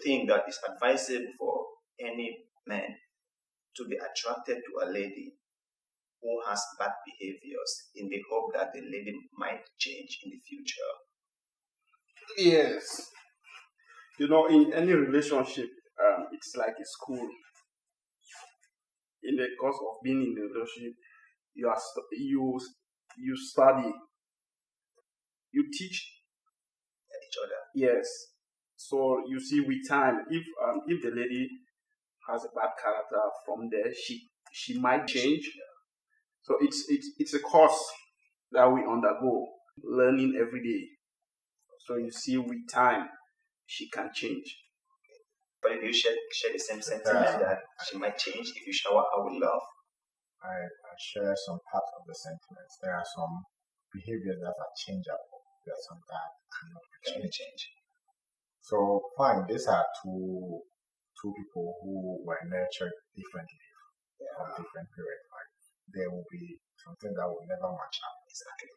think that it's advisable for any man to be attracted to a lady who has bad behaviors in the hope that the lady might change in the future? Yes. In any relationship, it's like a school. In the course of being in the relationship, you study, you teach Each other. Yes. So you see, with time, if the lady has a bad character from there, she might change. So it's a course that we undergo, learning every day. So you see, with time, she can change. But if you share the same sentiment that she might change if you shower her with love. I share some parts of the sentiments. There are some behaviors that are changeable. There are some that cannot change. So fine, these are two people who were nurtured differently from different parents. Like, there will be something that will never match up. Exactly.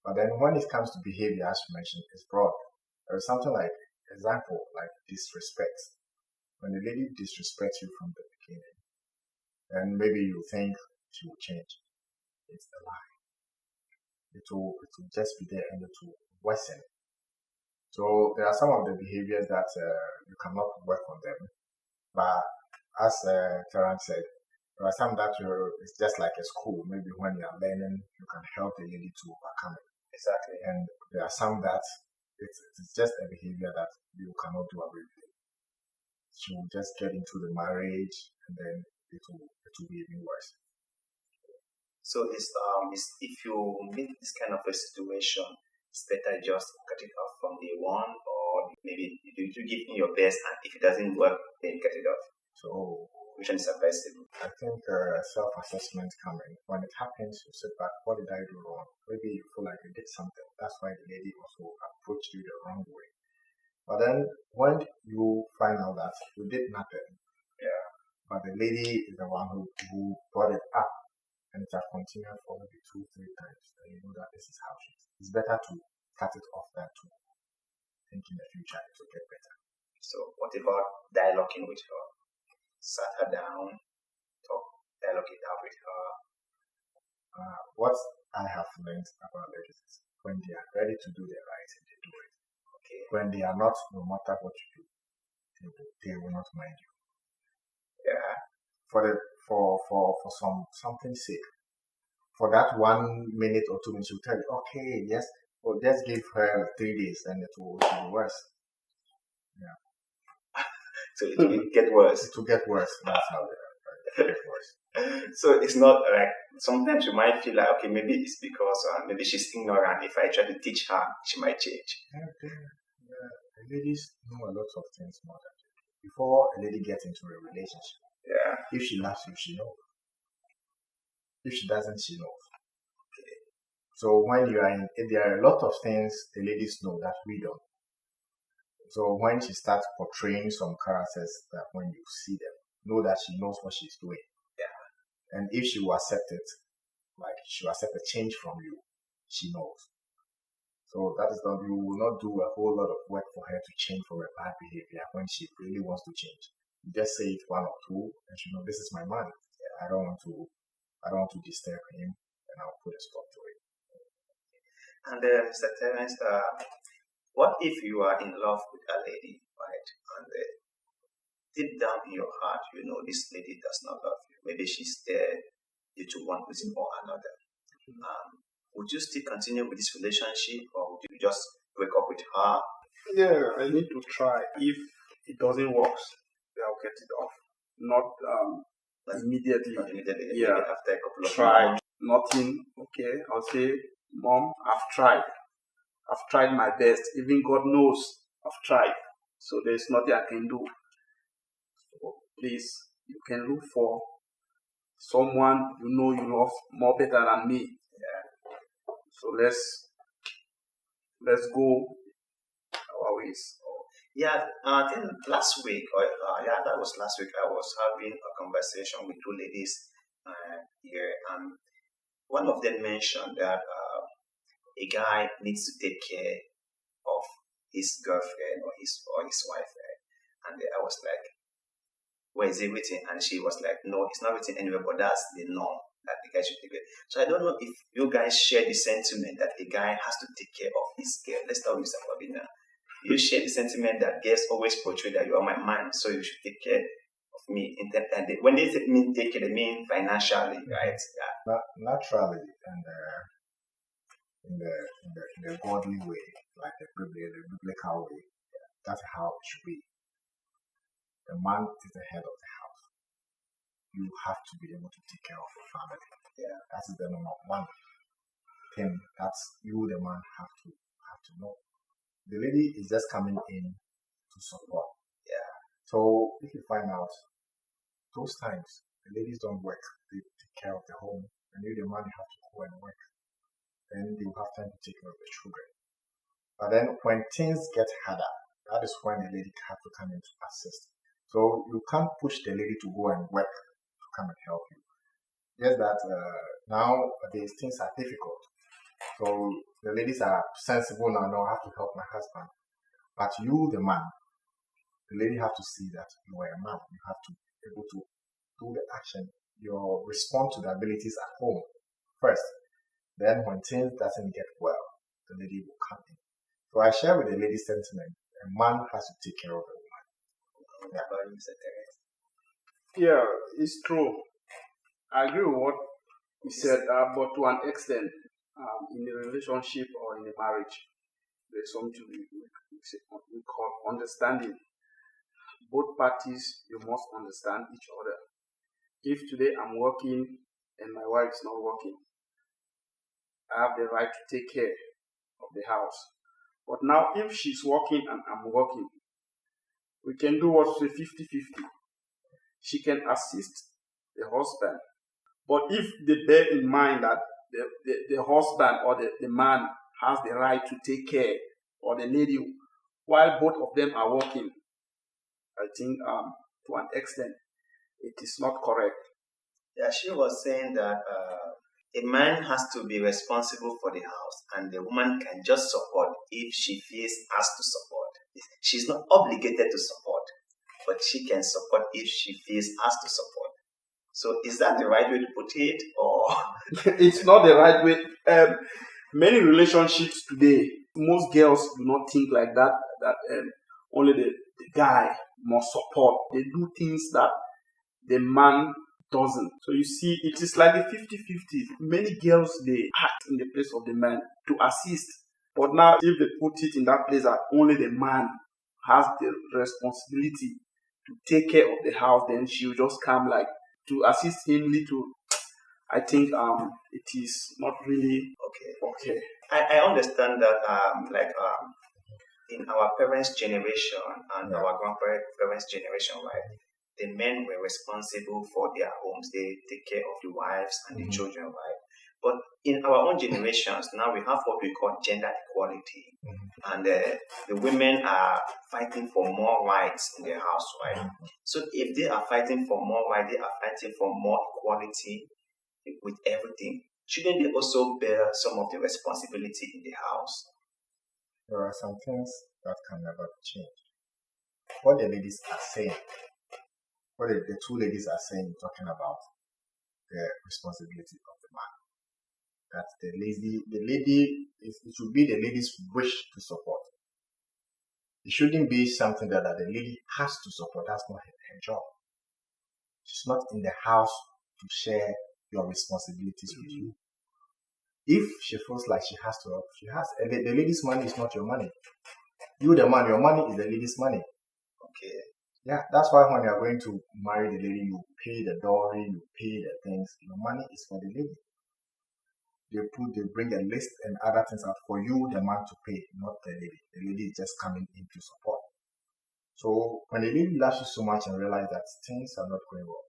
But then when it comes to behavior, as you mentioned, it's broad. There is something like disrespect. When the lady disrespects you from the beginning, then maybe you think she will change. It's a lie. It will just be there and it will worsen. So there are some of the behaviors that you cannot work on them. But as Terence said, there are some that it's just like a school. Maybe when you are learning, you can help the lady to overcome it. Exactly. And there are some that it's just a behavior that you cannot do away with it. She will just get into the marriage and then it will be even worse. So it's if you meet this kind of a situation, it's better just cut it off from day one, or maybe you give in your best, and if it doesn't work, then cut it off. So which one is advisable? I think self-assessment coming. When it happens, you sit back, what did I do wrong? Maybe you feel like you did something. That's why the lady also approached you the wrong way. But then when you find out that you did nothing, but the lady is the one who brought it up, and it has continued for maybe 2-3 times, then you know that this is how she is. It's better to cut it off than to think in the future it will get better. So what about dialoguing with her? Sat her down, dialogue it out with her. What I have learned about ladies is when they are ready to do the right thing, they do it. Okay. When they are not, no matter what you do, they will not mind you. Yeah. For something's sake. For that 1 minute or 2 minutes, you tell you, okay, yes, or just give her 3 days, and it will be worse. Yeah. So it will get worse. It will get worse. That's how it gets worse. So it's not like sometimes you might feel like, okay, maybe it's because maybe she's ignorant. If I try to teach her, she might change. Yeah. Ladies know a lot of things more than you do. Before a lady gets into a relationship, if she loves you, she knows. If she doesn't, she knows. Okay. So when you are there are a lot of things the ladies know that we don't. So when she starts portraying some characters that when you see them, know that she knows what she's doing. Yeah. And if she will accept it, like she will accept a change from you, she knows. So that is not, you will not do a whole lot of work for her to change from a bad behavior when she really wants to change. You just say it 1 or 2, and she knows this is my man. I don't want to disturb him, and I'll put a stop to it. And Mr. Terence, what if you are in love with a lady, right? And deep down in your heart, you know this lady does not love you. Maybe she's there due to one reason or another. Would you still continue with this relationship, or would you just break up with her? Yeah, I need to try. If it doesn't work, I'll get it off. Not immediately. Not immediately. Yeah. Maybe after a couple of Try. months. Nothing. Okay. I'll say, Mom, I've tried. I've tried my best. Even God knows I've tried. So there's nothing I can do. So please, you can look for someone you know you love more better than me. Yeah. So let's go our ways. Yeah, I think last week, that was last week, I was having a conversation with 2 ladies here, and one of them mentioned that a guy needs to take care of his girlfriend or his wife, And I was like, where is it written? And she was like, no, it's not written anywhere, but that's the norm that the guy should take care. So I don't know if you guys share the sentiment that a guy has to take care of his girl. Let's start with Sabina. You share the sentiment that girls always portray that you are my man, so you should take care of me. And when they mean take care, they mean financially, right? Yeah. Naturally, and in the godly way, like the biblical way, that's how it should be. The man is the head of the house. You have to be able to take care of your family. Yeah. That is the number one thing that you, the man, have to know. The lady is just coming in to support. Yeah. So if you find out those times the ladies don't work, they take care of the home, and you, the man, you have to go and work. Then they will have time to take care of the children. But then when things get harder, that is when the lady have to come in to assist. So you can't push the lady to go and work to come and help you. Just that nowadays things are difficult. So the ladies are sensible now, no, I have to help my husband. But you, the man, the lady have to see that you are a man. You have to be able to do the action. You respond to the abilities at home first. Then when things doesn't get well, the lady will come in. So I share with the lady sentiment. A man has to take care of a woman. Yeah, it's true. I agree with what you said, but to an extent, in a relationship or in a marriage, there's something we call understanding. Both parties, you must understand each other. If today I'm working and my wife is not working, I have the right to take care of the house. But now, if she's working and I'm working, we can do what's 50-50. She can assist the husband. But if they bear in mind that the husband or the man has the right to take care, or the lady, while both of them are working, I think to an extent it is not correct. Yeah, she was saying that a man has to be responsible for the house, and the woman can just support if she feels asked to support. She's not obligated to support, but she can support if she feels asked to support. So is that the right way to put it, or it's not the right way? Many relationships today, most girls do not think like that. That only the guy must support. They do things that the man doesn't. So you see, it is like a 50-50. Many girls, they act in the place of the man to assist. But now, if they put it in that place that only the man has the responsibility to take care of the house, then she will just come like to assist him little. I think it is not really okay. I understand that in our parents' generation and our grandparents' generation, right? The men were responsible for their homes. They take care of the wives and the children, right? But in our own generations, now we have what we call gender equality. And the women are fighting for more rights in their house, right? So if they are fighting for more rights, they are fighting for more equality with everything. Shouldn't they also bear some of the responsibility in the house? There are some things that can never be changed. What the ladies are saying, what the two ladies are saying, talking about the responsibility of the man. That the lady, it should be the lady's wish to support. It shouldn't be something that the lady has to support. That's not her job. She's not in the house to share your responsibilities with you. If she feels like she has to help, she has. And the lady's money is not your money. You, the man, your money is the lady's money. Okay. Yeah, that's why when you're going to marry the lady, you pay the dowry, you pay the things. Your money is for the lady. They bring a list and other things out for you, the man, to pay, not the lady. The lady is just coming in to support. So when the lady loves you so much and realize that things are not going well,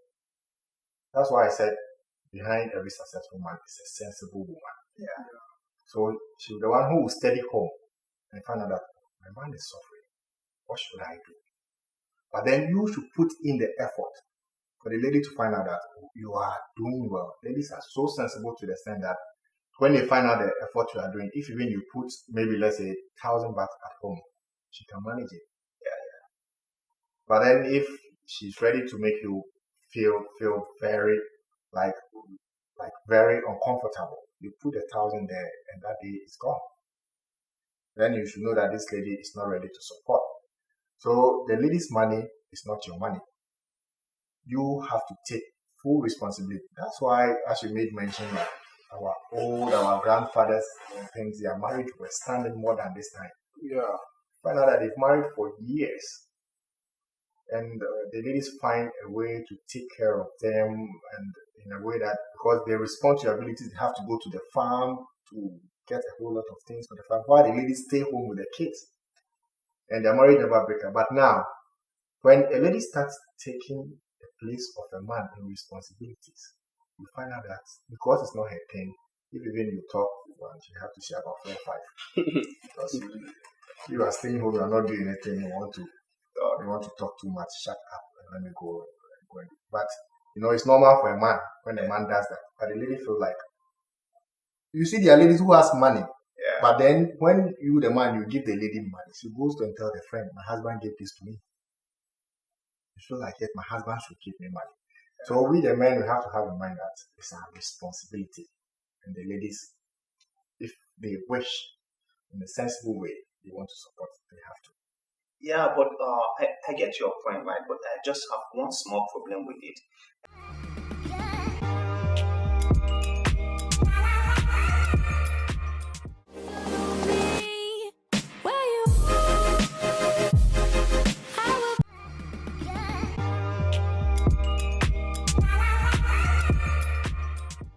that's why I said behind every successful man is a sensible woman. Yeah. So she's the one who will steady home and find out that my man is suffering. What should I do? But then you should put in the effort for the lady to find out that you are doing well. Ladies are so sensible to the extent that when they find out the effort you are doing, if even you put maybe let's say 1,000 baht at home, she can manage it. Yeah. But then if she's ready to make you feel very like very uncomfortable, you put 1,000 there and that day is gone. Then you should know that this lady is not ready to support. So the lady's money is not your money. You have to take full responsibility. That's why, as you made mention, that our grandfathers and things, their marriage were standing more than this time. Yeah. Find out that they've married for years, and the ladies find a way to take care of them, and in a way that because they respond to your abilities, they have to go to the farm to get a whole lot of things for the farm, while the ladies stay home with the kids, and their marriage never break up. But now, when a lady starts taking the place of a man in responsibilities, you find out that because it's not her thing, if even you talk once, you have to share about 4 or 5. Because you are staying home, you are not doing anything, you want to talk too much, shut up and let me go. But it's normal for a man when a man does that. But the lady feel like, you see, there are ladies who has money. Yeah. But then when you, the man, you give the lady money, she goes to and tell the friend, my husband gave this to me. You feel like, yes, my husband should give me money. So we, the men, we have to have in mind that it's our responsibility. And the ladies, if they wish in a sensible way, they want to support, they have to. Yeah, but I get your point, right? But I just have one small problem with it.